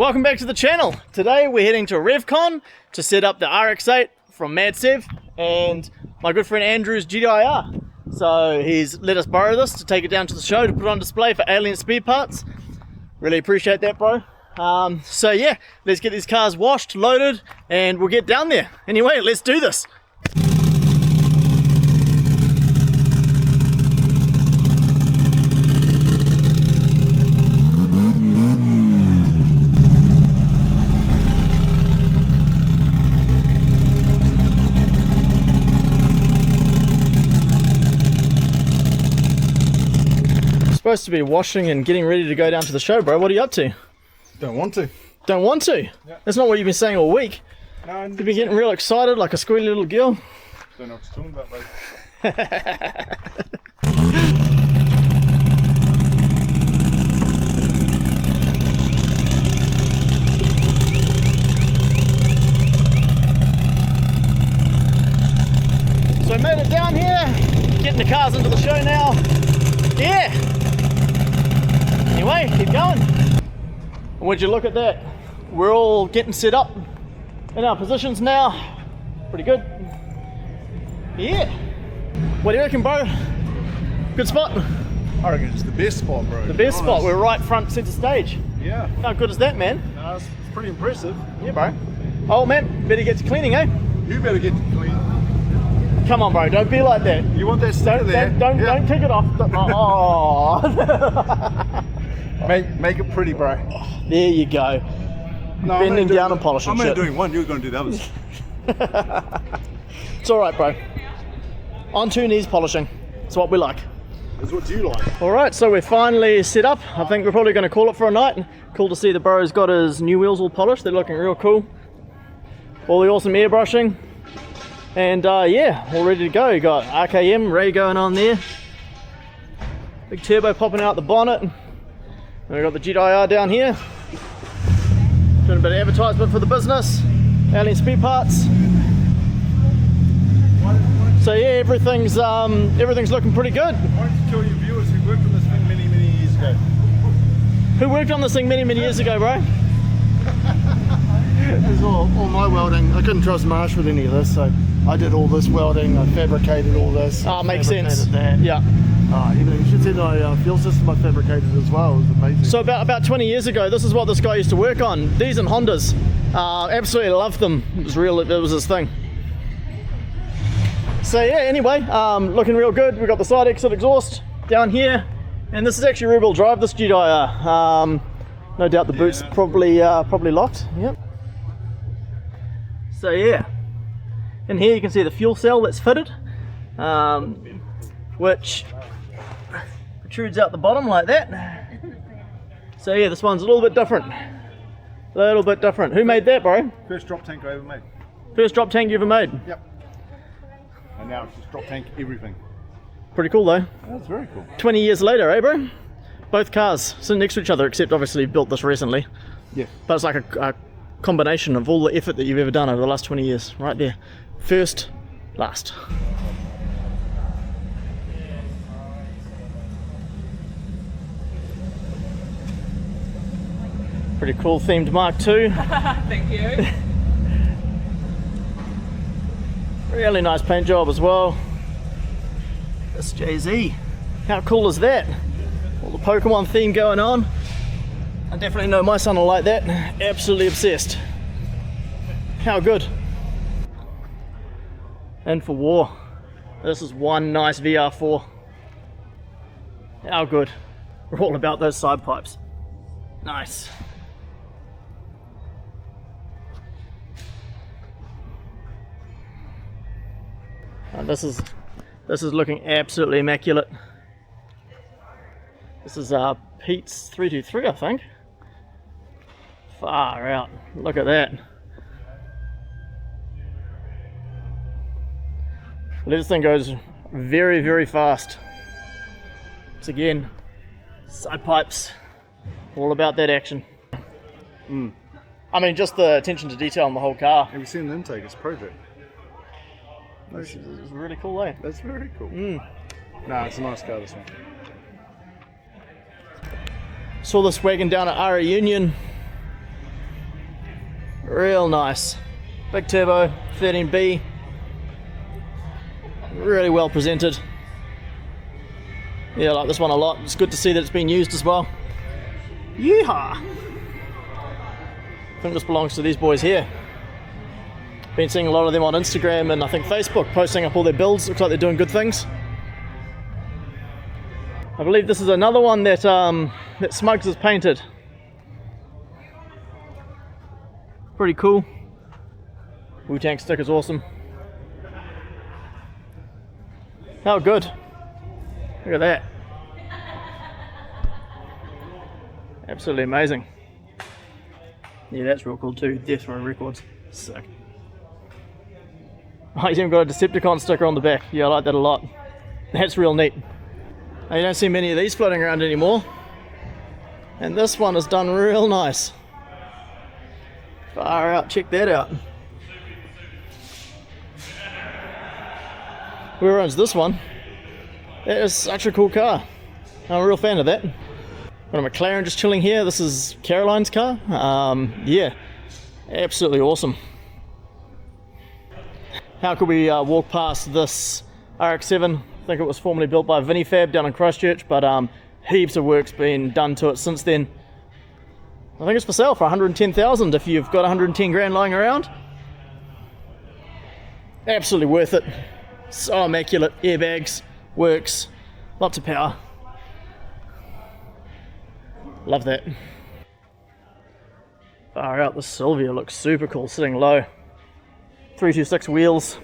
Welcome back to the channel. Today we're heading to Revcon to set up the RX-8 from Mad Sev and my good friend Andrew's GTI-R. So he's let us borrow this to take it down to the show to put on display for alien spare parts. Really appreciate that, bro. So yeah, let's get these cars washed, loaded, and we'll get down there. Anyway, let's do this. Supposed to be washing and getting ready to go down to the show, bro. What are you up to? Don't want to. Don't want to? Yeah. That's not what you've been saying all week. No, you've been getting real excited like a squealy little girl. Don't know what you're talking about, mate. So I made it down here, getting the cars into the show now. Yeah. Anyway, keep going. Would you look at that? We're all getting set up in our positions now. Pretty good. Yeah. What do you reckon, bro? Good spot? I reckon it's the best spot, bro. The best spot. We're right front center stage. Yeah. How good is that, man? It's pretty impressive. Yeah, bro. Oh man, better get to cleaning, eh? You better get to clean. Come on, bro. Don't be like that. You want that sticker there? Don't kick it off. Oh. Make it pretty, bro. There you go. No, bending down and polishing. I'm only doing one. You're going to do the others. It's all right, bro. On two knees polishing. It's what we like. It's what you like. All right, so we're finally set up. I think we're probably going to call it for a night. Cool to see the bro's got his new wheels all polished. They're looking real cool. All the awesome airbrushing. And yeah, all ready to go. You got RKM Ray going on there. Big turbo popping out the bonnet. And we've got the GTI-R down here. Doing a bit of advertisement for the business. Alien spare parts. So yeah, everything's looking pretty good. Why don't you tell your viewers who worked on this thing many, many years ago? Who worked on this thing many, many years ago, bro? This is all my welding. I couldn't trust Marsh with any of this, so I did all this welding. I fabricated all this. Oh, makes sense. That. Yeah. Even you should see my fuel system I fabricated as well. It was amazing. So about 20 years ago, this is what this guy used to work on. These and Hondas. Absolutely loved them. It was real. It was his thing. So yeah. Anyway, looking real good. We've got the side exit exhaust down here, and this is actually rear-wheel drive. This GTI-R. No doubt the boot's probably locked. Yep. So yeah, in here you can see the fuel cell that's fitted, which protrudes out the bottom like that. So yeah, this one's a little bit different. Who made that, bro? First drop tank I ever made. First drop tank you ever made? Yep. And now it's just drop tank everything. Pretty cool though. That's very cool. 20 years later, eh bro? Both cars sitting next to each other, except obviously you built this recently. Yeah. But it's like a combination of all the effort that you've ever done over the last 20 years, right there. First, last. Pretty cool themed Mark II. Thank you. Really nice paint job as well. This JZ. How cool is that? All the Pokemon theme going on. I definitely know my son will like that. Absolutely obsessed. How good. And for war. This is one nice VR4. How good. We're all about those side pipes. Nice. This is looking absolutely immaculate. This is Pete's 323, I think. Far out. Look at that. This thing goes very, very fast. It's again, side pipes, all about that action. I mean, just the attention to detail on the whole car. Have you seen the intake? It's project. It's really cool, eh? That's very cool. Nah, it's a nice car, this one. Saw this wagon down at RA Union Real nice. Big turbo, 13B. Really well presented. Yeah, I like this one a lot. It's good to see that it's been used as well. Yeehaw! I think this belongs to these boys here. Been seeing a lot of them on Instagram and I think Facebook posting up all their builds. Looks like they're doing good things. I believe this is another one that that Smugs has painted. Pretty cool. Wu-Tang sticker's awesome. How good. Look at that. Absolutely amazing. Yeah, that's real cool too. Death Row Records. Sick. Oh, he's even got a Decepticon sticker on the back. Yeah, I like that a lot. That's real neat. Now, you don't see many of these floating around anymore. And this one is done real nice. Far out, check that out. Whoever owns this one, that is such a cool car. I'm a real fan of that. Got a McLaren just chilling here. This is Caroline's car. Yeah, absolutely awesome. How could we walk past this RX-7? I think it was formerly built by Vinny Fab down in Christchurch, but heaps of work's been done to it since then. I think it's for sale for 110,000 if you've got 110 grand lying around. Absolutely worth it. So immaculate. Airbags, works, lots of power. Love that. Far out, the Sylvia looks super cool, sitting low. 326 wheels.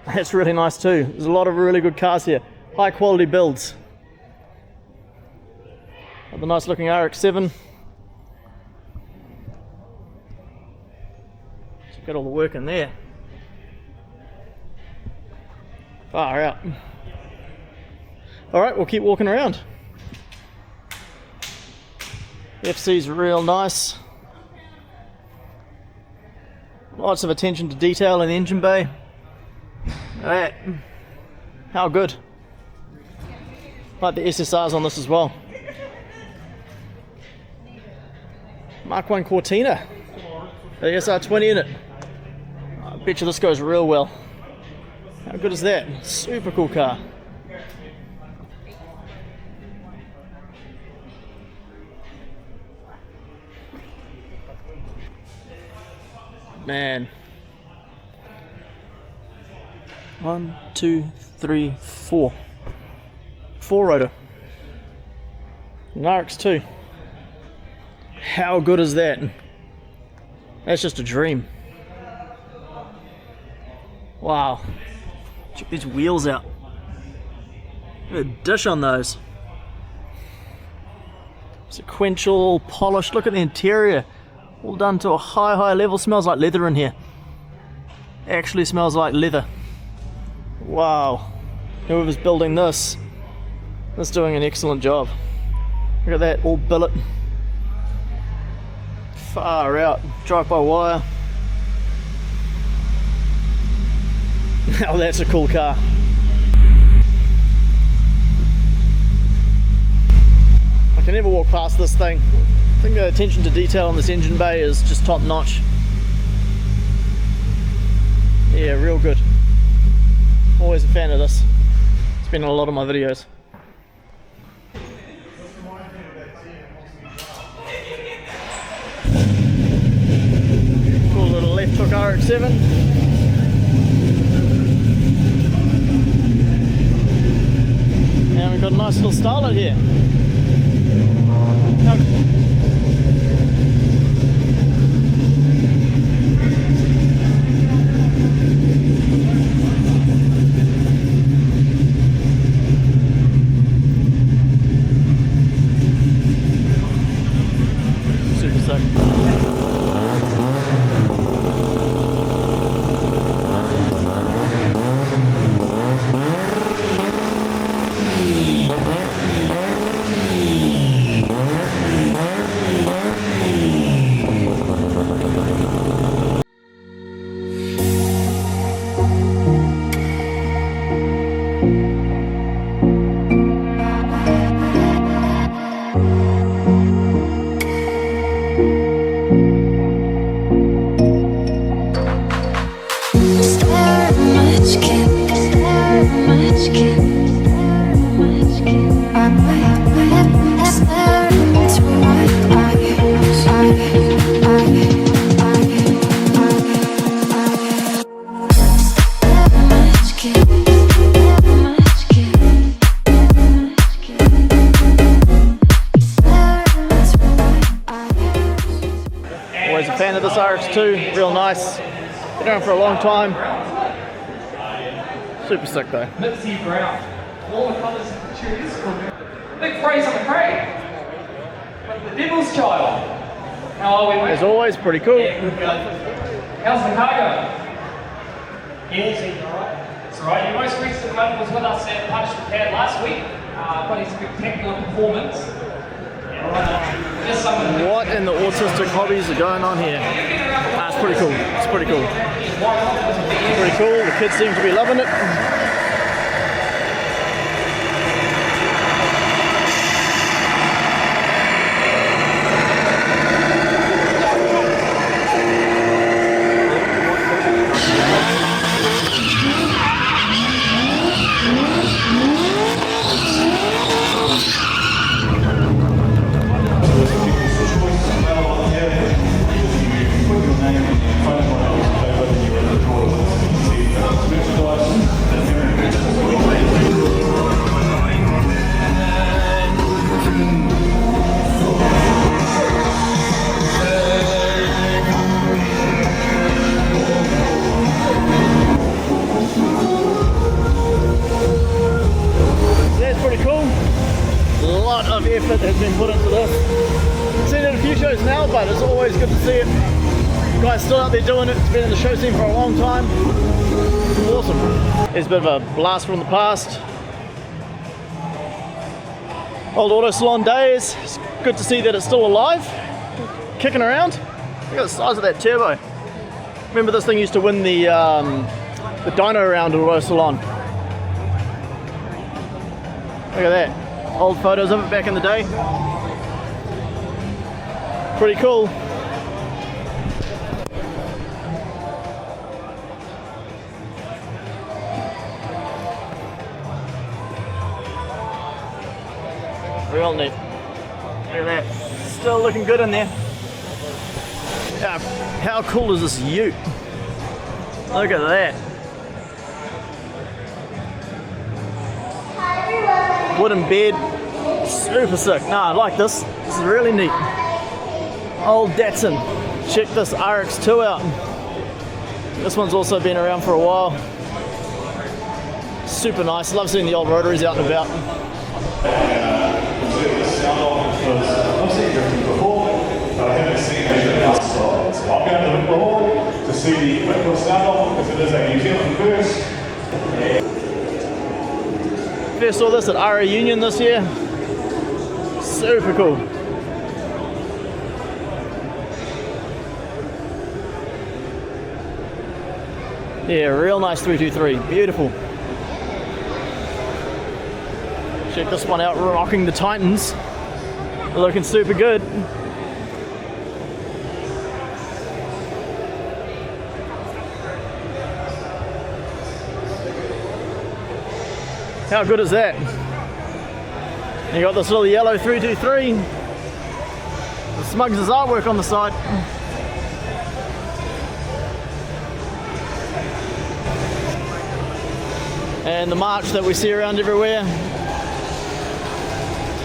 That's really nice too. There's a lot of really good cars here. High quality builds. Got the nice looking RX-7. So got all the work in there. Far out. Alright, we'll keep walking around. FC's real nice. Lots of attention to detail in the engine bay. Alright. How good. Like the SSRs on this as well. Mark 1 Cortina. The SR20 in it. I bet you this goes real well. How good is that? Super cool car. Man. 1, 2, 3, 4. 4 rotor. An RX-2. How good is that? That's just a dream. Wow. Check these wheels out. Look at the dish on those. Sequential, polished. Look at the interior. All done to a high level. Smells like leather in here. Actually smells like leather. Wow. Whoever's building this is doing an excellent job. Look at that, all billet. Far out. Drive by wire. Now that's a cool car. I can never walk past this thing. I think the attention to detail on this engine bay is just top notch. Yeah, real good. Always a fan of this. It's been in a lot of my videos. Cool little left hook RX-7. And we've got a nice little starlet here. Super sick. Always a fan of this RX2, real nice. Been around for a long time. Super sick though. Mitzi Brown. All the colours of the choose. Big praise on the crate. The Devil's Child. How are we, mate? As always, pretty cool. Yeah, good go. How's the cargo? Yeah, alright. That's right. Your most recent one was with us at Punch the Pad last week. Quite a spectacular performance. Just some of the What in the autistic hobbies are going on here? It's pretty cool. It's pretty cool. Pretty cool. The kids seem to be loving it. Of effort has been put into this. I've seen it a few shows now, but it's always good to see it. You guys still out there doing it. It's been in the show scene for a long time. Awesome. It's a bit of a blast from the past. Old auto salon days. It's good to see that it's still alive, kicking around. Look at the size of that turbo. Remember, this thing used to win the dyno round at auto salon. Look at that. Old photos of it back in the day. Pretty cool. Real neat. Look at that. Still looking good in there. How cool is this ute? Look at that. Wooden bed, super sick. Nah, I like this. This is really neat. Old Datsun. Check this RX2 out. This one's also been around for a while. Super nice. Love seeing the old rotaries out and about. I've seen drifting before, but I haven't seen it outside. So I'll go to the hall to see the equipment sound off because it is a New Zealand first. First saw this at RA Union this year. Super cool. Yeah, real nice 323. Beautiful. Check this one out, rocking the Titans. Looking super good. How good is that? You got this little yellow 323. The Smugs' artwork on the side. And the march that we see around everywhere.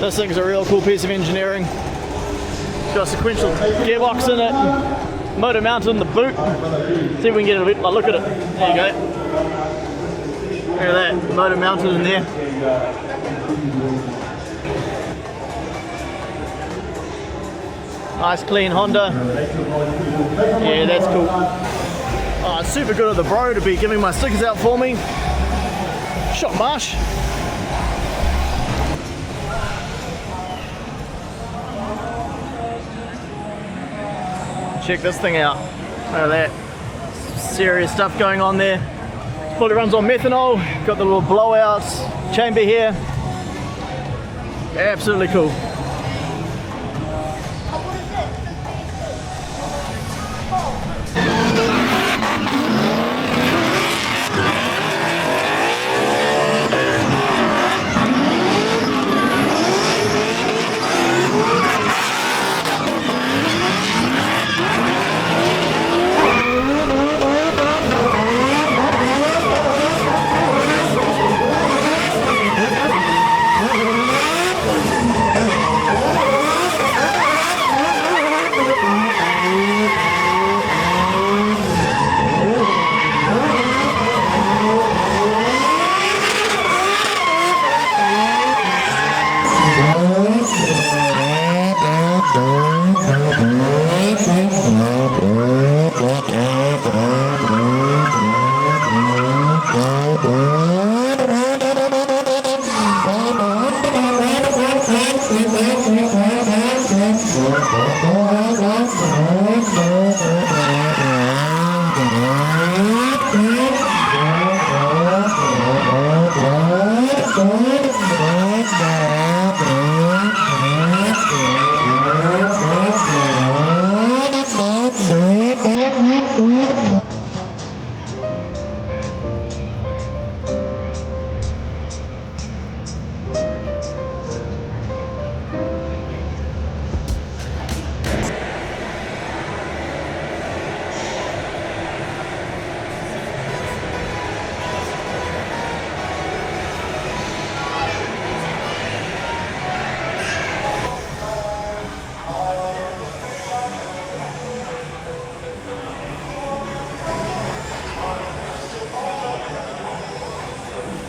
This thing's a real cool piece of engineering. It's got a sequential gearbox in it. Motor mounted in the boot. See if we can get a look at it. There you go. Look at that, motor mounted in there. Nice clean Honda. Yeah, that's cool. Oh, it's super good of the bro to be giving my stickers out for me. Shot Marsh. Check this thing out. Look at that. Serious stuff going on there. Fully runs on methanol. Got the little blowouts, chamber here. Absolutely cool.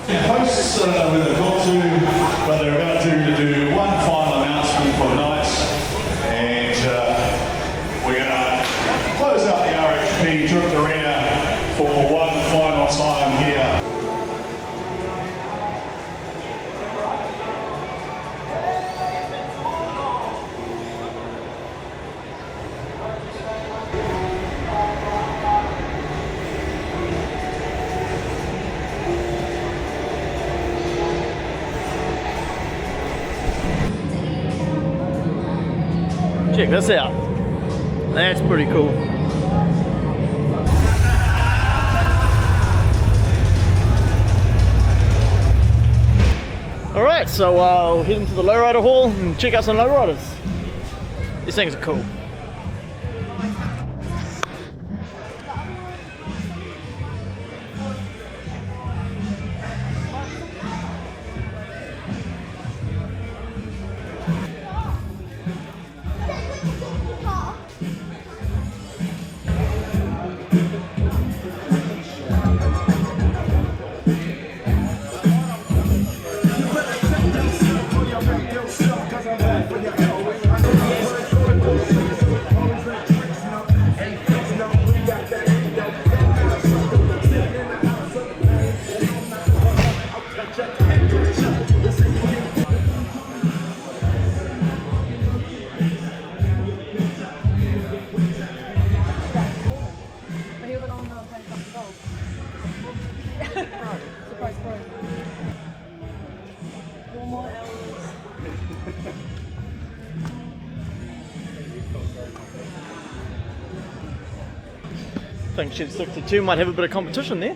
Hosts with a call to, but they're about to do one final announcement for the night, and we're going to close out the RHP Drift Arena for one final time here. Check this out. That's pretty cool. Alright, so we'll head into the Lowrider Hall and check out some lowriders. These things are cool. I think Shed 62 might have a bit of competition there.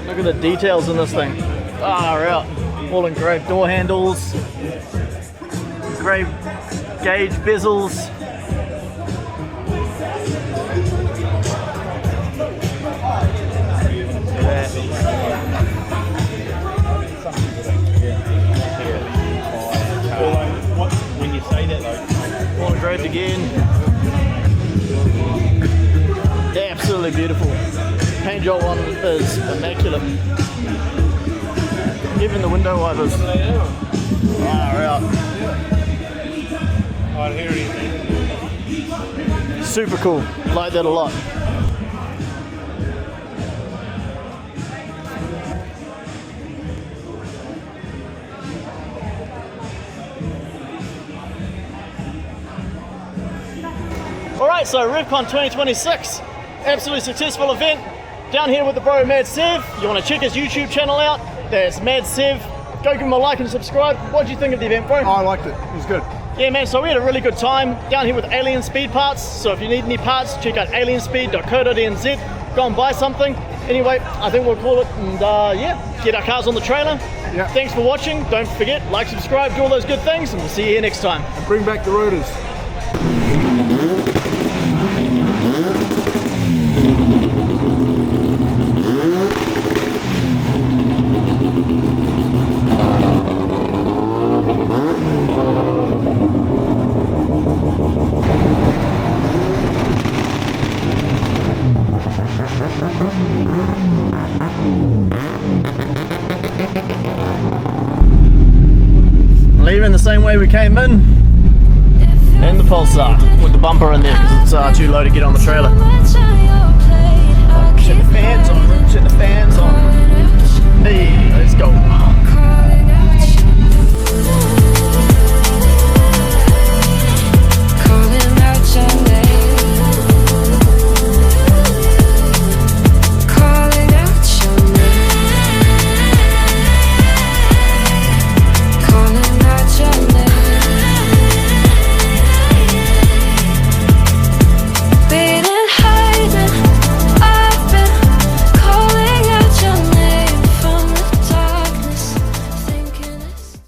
Look at the details in this thing. Far out. All engraved door handles, engraved gauge bezels. When you say that, though, All engraved again. Absolutely beautiful. Paint job on is immaculate. Even the window wipers. Far out. I hear it. Super cool. Like that a lot. Alright, so Revcon 2026. Absolutely successful event. Down here with the bro Mad Sev. You want to check his YouTube channel out? That's Mad Sev. Go give him a like and subscribe. What do you think of the event, bro? I liked it. It was good. Yeah, man, so we had a really good time down here with Alien Speed Parts. So if you need any parts, check out alienspeed.co.nz. Go and buy something. Anyway, I think we'll call it, and yeah, get our cars on the trailer. Yeah. Thanks for watching. Don't forget, like, subscribe, do all those good things, and we'll see you here next time. Bring back the rotors. Leaving the same way we came in the Pulsar with the bumper in there because it's too low to get on the trailer. Turn the fans on, turn the fans on. Hey, let's go.